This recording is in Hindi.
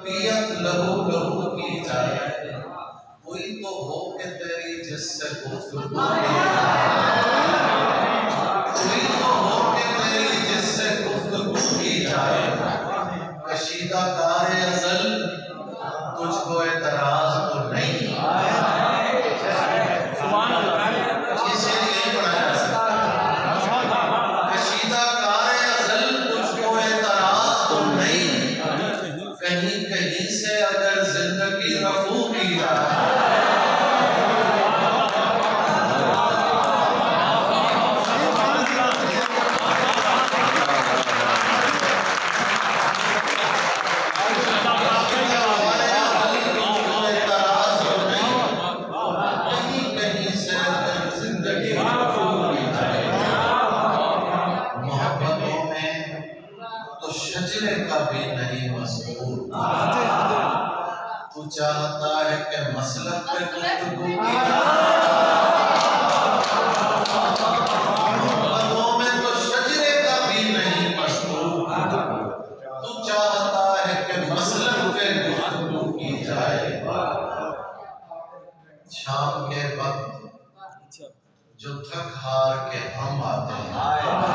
लहू लहू की जाए, कोई तो हो के तेरी जिससे गुफ्तगू की कोई तो हो के तेरी जिससे गुफ्तगू की जाए। कशीदा कारे अज़ल तुझको एतराज तो नहीं, इसे नहीं पढ़ा जा सकता। कशीदा कारे अज़ल तुझको एतराज तो नहीं, कहीं कहीं से अगर जिंदगी रफू की जाए। तो शजरे का भी नहीं मजबूर, तू चाहता है कि मसलक पे गुफ्तगू की में तो शजरे का भी नहीं मजबूर, तू चाहता है कि मसलक पे गुफ्तगू की जाए। शाम के वक्त जो थक हार के हम आते हैं